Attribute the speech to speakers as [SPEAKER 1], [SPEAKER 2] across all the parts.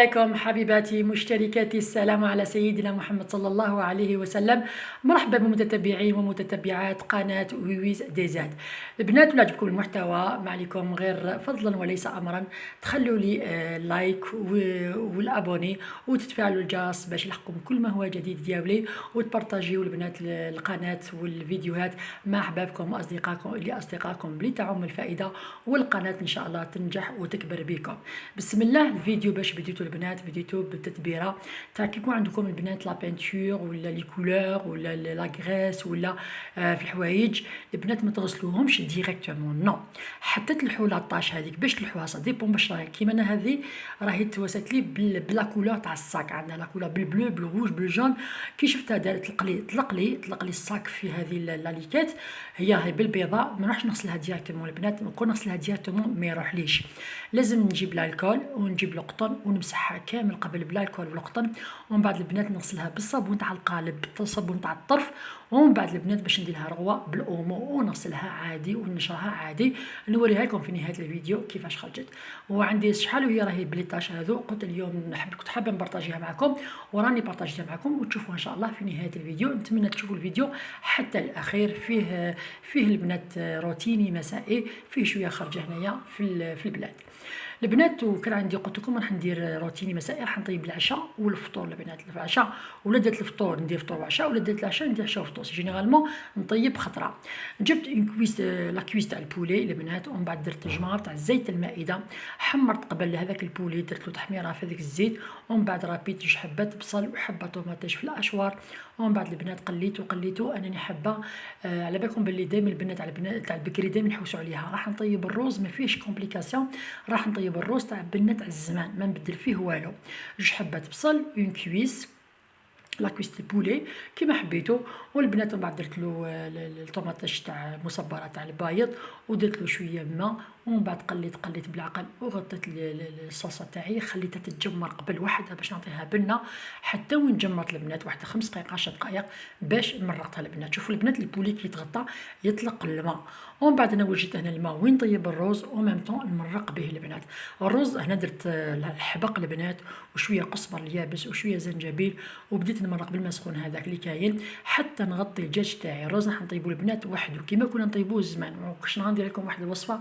[SPEAKER 1] عليكم حبيباتي مشتركاتي، السلام على سيدنا محمد صلى الله عليه وسلم. مرحبا بمتتبعين ومتتبعات قناة ويويز ديزاد. البنات ولا عجبكم المحتوى، ما عليكم غير فضلا وليس امرا تخلوا لي لايك والابوني وتتفاعلوا الجرس باش يلحقكم كل ما هو جديد ديالي، وتبارطاجيو البنات القناة والفيديوهات مع احبابكم واصدقائكم اللي تعم الفائده، والقناه ان شاء الله تنجح وتكبر بكم. بسم الله. الفيديو باش بديتو البنات بديتو بالتتبيره تاع كي يكون عندكم البنات لا بينتور ولا لي كولور ولا لا غريس ولا في الحوايج البنات ما تغسلوهمش ديريكتومون، نو، حتى تلحوا لاطاش هذيك باش تلحوها صا ديبون باش راهي كيما انا هذه راهي توسات لي بلا كولور تاع الصاك. عندنا لا كولور بالبلو بالروج بالجون. كي شفتها دارت طلق لي الصاك في هذه لاليكات، هي بالبيضاء. ما نروحش نغسلها ديريكتومون البنات، نكون نغسلها ديريكتومون ما يروحليش. لازم نجيب الكول ونجيب القطن ونمسحها كامل قبل بلا الكول والقطن، ومن بعد البنات نغسلها بالصابون تاع القالب بالصابون تاع الطرف، ومن بعد البنات باش ندير لها رغوه بالاومو ونغسلها عادي ونشرها عادي. نوريها لكم في نهايه الفيديو كيفاش خرجت. وعندي شحال وهي راهي بليطاش هذو، قلت اليوم كنت حابه نبارطاجيها معكم وراني بارطاجيتها معكم وتشوفوها ان شاء الله في نهايه الفيديو. نتمنى تشوفوا الفيديو حتى الاخير. فيه البنات روتيني مسائي، فيه شويه خرجه هنايا في البلاد البنات. وكان عندي قلت لكم راح ندير روتيني مسائي، راح نطيب العشاء والفطور البنات. العشاء ولا درت الفطور ندير فطور وعشاء، ولا درت العشاء ندير عشاء وفطور. جينيرالمون نطيب خطره. جبت اون كويس لا كويس تاع البولي البنات، ومن بعد درت جمار تاع زيت المائده، حمرت قبل هذاك البولي، درت له تحميره في هذاك الزيت، ومن بعد رابيت جوج حبات بصل وحبه طوماطيش في الاشوار، ومن بعد البنات قليتو. انني حابه على بالكم باللي دائما البنات على البنات تاع البكري دائما نحوسوا عليها. راح نطيب الروز ما فيهش كومبليكاسيون، راح نطيب الروز تاع بنات تاع الزمان ما نبدل فيه والو. جوج حبات بصل، اون كويس لا كويس البولي كيما حبيتو، والبنات من بعد درت له الطوماطيش تاع المصبره تاع البايض، ودرت له شويه ماء، ومن بعد قليت بالعقل وغطيت الصلصه تاعي، خليتها تتجمر قبل وحدها باش نعطيها بنه حتى وين جمرت البنات واحد 5 دقائق 10 دقائق باش مرقتها البنات. شوفوا البنات البولي كي يتغطى يطلق الماء، ومن بعد انا وجدت هنا الماء وين طيب الروز وميم طون نمرق به البنات. الرز هنا درت الحبق البنات وشويه قزبر اليابس وشويه زنجبيل، وبديت نمرق بالماء سخون هذاك اللي كاين حتى نغطي الدجاج تاعي. الرز راح نطيبو البنات وحده كيما كنا نطيبوه زمان. وكاش ندير لكم واحد الوصفه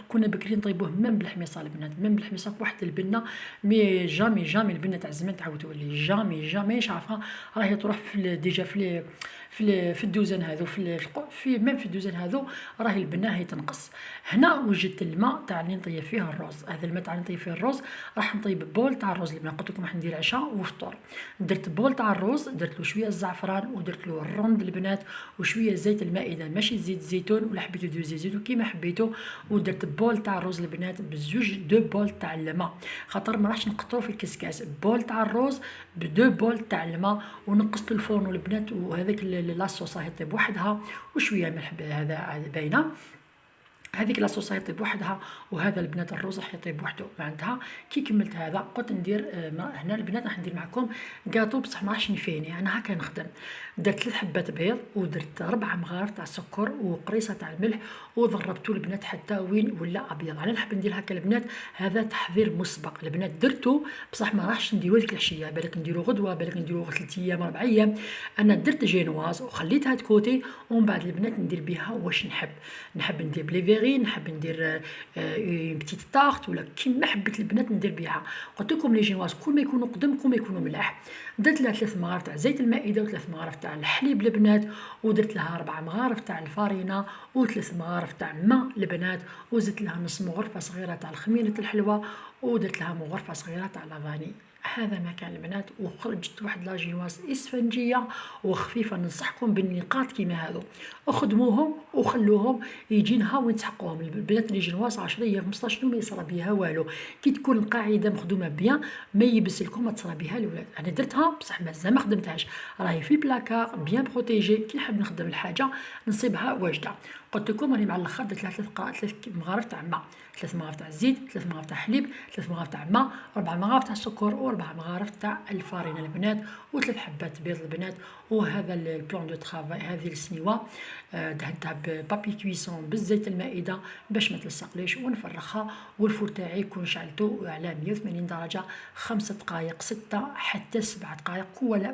[SPEAKER 1] كنا بكري نطيبوه من بالحميصه البنات، من بالحميصه بواحد البنه، مي جامي البنه تاع زمان تعاود تولي جامي مش عارفه راهي تروح ديجا في الدوزن هذو في الدوزن هذو راهي البنه هي تنقص. هنا وجدت الماء تاع اللي نطيب فيه الرز، هذا الماء تاع نطيب فيه الرز راح نطيب بول تاع الرز اللي قلت لكم راح ندير عشاء وفطور. درت بول تاع الرز، درت له شويه الزعفران ودرت له الرند البنات وشويه زيت المائده، ماشي زيت الزيتون ولا حبيتو ديروا زيت الزيتون كيما حبيتو. ودرت بول تاع الرز البنات بزوج دو بول تاع الماء، خاطر ما راحش نقطرو في الكسكاس. بول تاع الرز بدو بول تاع الماء، ونقصت الفرن البنات، وهذاك لاصوص راهي طيب وحدها وشويه ملح هذا باينه. هذيك لاصوص يطيب وحدها، وهذا البنات الروز راح يطيب وحده. بعدها كي كملت هذا قلت ندير هنا البنات راح ندير معكم كاطو، بصح ما راحش نفيني انا هكا نخدم. درت 3 حبات بيض، ودرت 4 مغارف تاع السكر وقريصه تاع الملح، وضربتو البنات حتى وين ولا ابيض. انا نحب ندير هكا البنات، هذا تحضير مسبق البنات درتو، بصح ما راحش نديرو هذيك العشيه، بالك نديرو غدوه، بالك نديرو 3 ايام 4 ايام. انا درت جينواز وخليتها تكوتي، ومن بعد البنات ندير بها واش نحب ندير بلي نحب ندير بتيت طارت ولا كيما حبيت البنات ندير بها. قلت لكم لي جينواز كل ما يكونوا قدم كل ما يكونوا ملاح. درت لها 3 مغارف تاع زيت المائده و3 مغارف تاع الحليب البنات، ودرت لها 4 مغارف تاع الفارينه و3 مغارف تاع ماء البنات، وزدت لها نص مغرفه صغيره تاع الخميره الحلوه، ودرت لها مغرفه صغيره تاع لافاني. هذا ما كان البنات، وخرجت واحد لاجينواز اسفنجيه وخفيفه. ننصحكم بالنقاط كيما هذو، اخدموهم وخلوهم يجينها وين تحقوهم. البنات لي جينواز 10 ايام 15 يوم ما يصرى بها والو. كي تكون القاعده مخدومه بيان ما يبس لكم ما تصرى بها الاولاد. انا درتها بصح مازال ما خدمتهاش، راهي في البلاكار بيان بروتيجي. كي نحب نخدم الحاجه نصيبها واجده. قلت لكم راني مع الاخر درت لها 3 مغارف تاع ماء، 3 مغارف تاع الزيت، 3 مغارف تاع حليب، 3 مغارف تاع ماء، 4 مغارف تاع السكر، و4 مغارف تاع الفارينه البنات، و3 حبات بيض البنات، وهذا البلان دو ترافاي هذه السنيوه دهنتها ببابي كويسون بالزيت المائده باش ما تلصقليش ونفرخها. والفور تاعي كون شعلته على 180 درجه 5 دقائق 6 حتى 7 دقائق.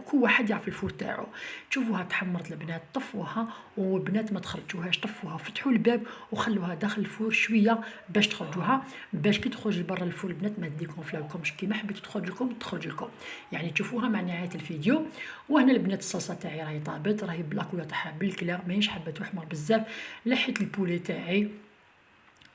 [SPEAKER 1] كل واحد يعرف الفور تاعو. تشوفوها تحمرت البنات طفوها، والبنات ما تخرجوهاش، طفوها فتحوا الباب وخلوها داخل الفور شويه باش تخرجوها، باش كي تخرج لبرا الفور البنات ما تديكونفلاوكمش كيما حبيتو تخرج لكم تخرج لكم. يعني تشوفوها مع نهايه الفيديو. وهنا البنات الصلصه تاعي راهي طابت، راهي بلاكوله تاعها بالكلار ماهيش حابه تحمر بزاف. لحيت البولي تاعي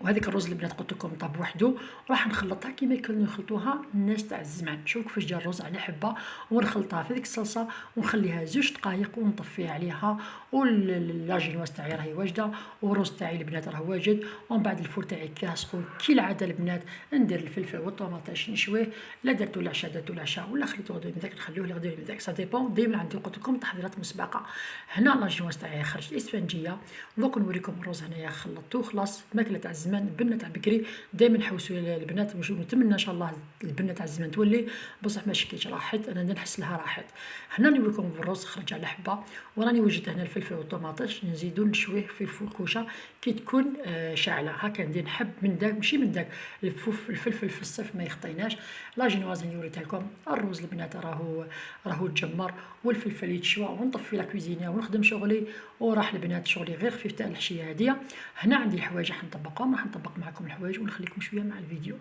[SPEAKER 1] وهذيك الرز البنات قلت لكم طاب وحده، وراح نخلطها كيما كانوا يخلطوها الناس تاع الزمان. شوف كيفاش جا الرز على حبه، ونخلطها في ديك الصلصه ونخليها 2 دقائق ونطفيها عليها. واللاجينواس تاعي راهي واجده، والرز تاعي البنات راه واجد. ومن بعد الفور تاعي كاسخون كي العاده البنات ندير الفلفل والطوماطيش نشويه، لا درتو العشاء درتو العشاء ولا خليتو غدوه من داك نخليوه لغدوه من داك، سا ديبون. ديما عندي قلت لكم تحضيرات مسبقه. هنا لاجينواس تاعي خرجت اسفنجيه. دوك نوريكم الرز هنايا خلطته خلاص. ماكله تاع الزمان البنه تاع بكري دائما حوسوا البنات. نتمنى ان شاء الله البنه تاع الزمان تولي، بصح ما شكيتش راحت، انا نحس لها راحت. هنا نوريكم الرز خرج على حبه، وراني وجدت هنا الفلفل والطوماطيش نزيدو نشويه في الفركوشه كي تكون شاعله. هكا ندير نحب من داك ماشي من داك الفلفل في الصيف ما يخطيناش. لا جينواز اللي وريتها لكم الرز البنات راهو تجمر والفلفل يتشوى ونطفي لا كوزينه ونخدم شغلي. وراح البنات شغلي غير خفيف تاع الحشيه هاديه. هنا عندي الحوايج راح نطبقهم، راح نطبق معكم الحوايج ونخليكم شويه مع الفيديو.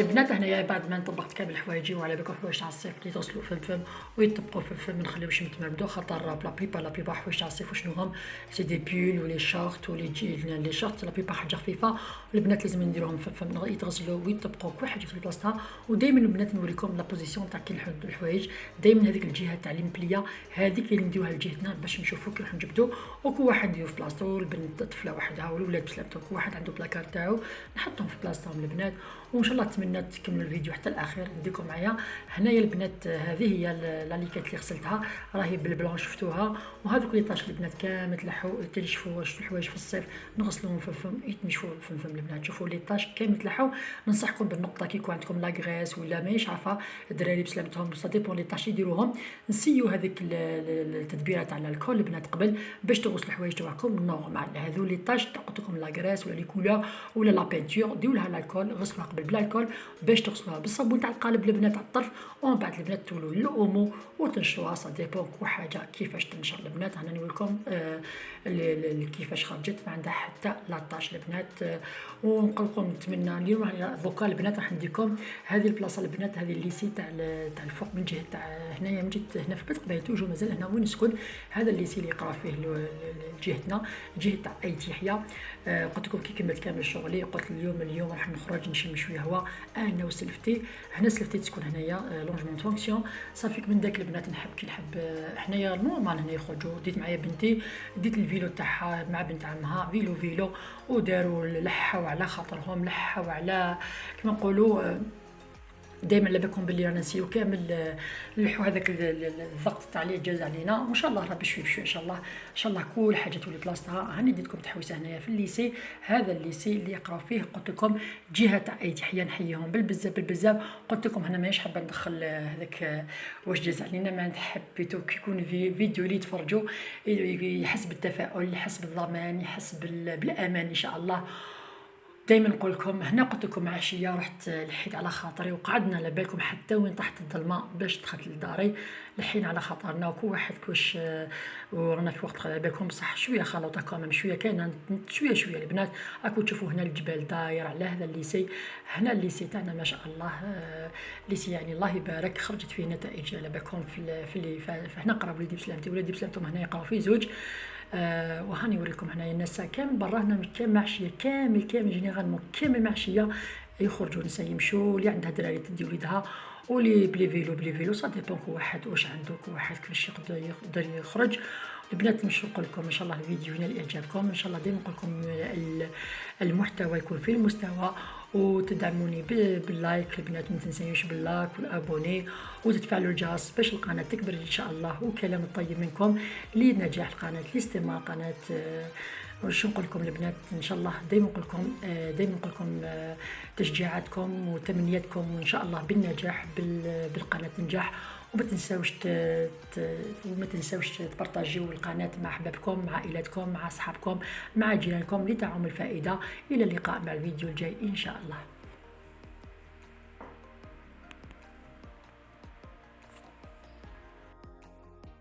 [SPEAKER 1] البنات هنايا بعد ما طبقت كامل حوايجي وعلى بالكم حوايج تاع الصيف اللي يتصلوا في الفم ويطبقوا في الفم، ما نخليوش يتمردوا. خاطر لا بيبا حوايج تاع الصيف وشنو هم سي دي بيول ولي شورت ولي لي شورت لا بيبا حاجه خفيفه. والبنات لازم نديروهم في الفم يتغسلوا ويطبقوا كل حاجه في بلاصتها. ودائما البنات نوريكم لا بوزيسيون تاع كي نحدوا الحوايج، دائما هذيك الجهه تاع المبليه هذيك اللي نديوها لجهتنا باش نشوفوا كي راح نجبدوا. وكل واحد يديرو في بلاصتو، البنت طفله وحدها والولاد بسلامتهم كل واحد عنده بلاكار تاعو نحطهم في بلاصتهم البنات. وان شاء الله نتمنى تكملوا الفيديو حتى الاخير نديكم معايا. هنايا البنات هذه هي لاليكات اللي غسلتها راهي بالبلون شفتوها. وهذوك لي طاش البنات كامل تلحوا تنشفوا الحوايج في الصيف نغسلوهم في الفم يتنشفوا في الفم البنات. شوفوا لي طاش كامل تلحوا. ننصحكم بالنقطه كي يكون عندكم لاغريس ولا ماهيش عارفه الدراري بسلامتهم سا ديبون لي طاش يديروهم. نسيو هذيك التدبيره تاع الكول البنات قبل باش تغسلوا الحوايج تاعكم نورمال. هذو لي طاش قلت لكم لاغريس ولا لي كولور ولا لا بينتور ديو لها الكول غسلوها قبل بلا الكول باش تغسلوها بالصابون تاع القالب البنات تاع الطرف. ومن بعد البنات تولوا للاومو وتنشروها سا ديبون كل حاجه كيفاش تنشر البنات. انا نوريكم كيفاش خرجت ما عندها حتى لاطاش البنات. ونقول لكم نتمنى اليوم دوكا البنات راح نديكم هذه البلاصه البنات هذه الليسي تاع الفوق من جهه تاع هنايا من جهه هنا في البيت قبيله توجو مازال هنا وين نسكن. هذا الليسي اللي يقرا فيه جهتنا جهه تاع ايت يحيى. قلت لكم كي كملت كامل شغلي قلت اليوم راح نخرج نشم شويه هواء انا وسلفتي. هنا سلفتي تسكن هنايا لونجمون فونكسيون صافيك من داك البنات نحب كي نحب حنايا نورمال هنا يخرجوا. ديت معايا بنتي ديت الفيلو تاعها مع بنت عمها فيلو وداروا لحوا على خاطرهم لحوا على كما نقولوا ودائما على بالكم باللي رانا نسيو كامل نلحو هذاك الضغط تاع اللي جاز علينا، وان شاء الله ربي شوي بشوي ان شاء الله ان شاء الله كل حاجه تولي بلاصتها. هاني ديتكم تحويسه هنايا في الليسي، هذا الليسي اللي يقراو فيه قلت لكم جهه تاع اي تحيه نحييهم بالبزاف بالبزاف. قلت لكم انا مانيش حابه ندخل هذاك واش جاز علينا، ما حبيتو كي يكون فيديو اللي يتفرجوا يحس بالتفاؤل، يحس بالضمان، يحس بالامان ان شاء الله. دائما نقول لكم هنا قلت لكم عشيه رحت لحيت على خاطري وقعدنا على بالكم حتى وين طحت الظلمه باش دخلت لداري، لحينا على خاطرنا وكل واحد كوش ورانا في وقت على بالكم صح شويه خلطه كمان شويه كاينه شويه البنات. راكم تشوفوا هنا الجبال داير على هذا الليسي، هنا الليسي تاعنا ما شاء الله ليسي يعني الله يبارك خرجت فيه نتائج على بالكم في اللي فهنا قرا وليدي بسلامتي، وليدي بسلامتهم هنا يقراو في زوج. وهاني نوريكم هنايا الناس كامل برا هنا كامل معشيه كامل جينيرالمون كامل معشيه يخرجوا النساء يمشوا، اللي عندها دراري تدي وليدها واللي بلي فيلو سا ديبون كل واحد واش عنده، كل واحد كيفاش يقدر يخرج. البنات نمشيو نقول لكم ان شاء الله الفيديو ينال اعجابكم ان شاء الله، ديما نقول لكم المحتوى يكون في المستوى، وتدعموني باللايك البنات ما تنسيوش باللايك والابوني وتتفعلوا الجرس باش القناه تكبر ان شاء الله، وكلام طيب منكم لنجاح القناه لاستمرار قناه. وش نقول لكم البنات ان شاء الله دائما نقول لكم تشجيعاتكم وتمنياتكم وان شاء الله بالنجاح بالقناه تنجح. وما تنساوش تبارطاجيو القناه مع احبابكم مع عائلاتكم مع اصحابكم مع جيرانكم لتعم الفائده. الى اللقاء مع الفيديو الجاي ان شاء الله.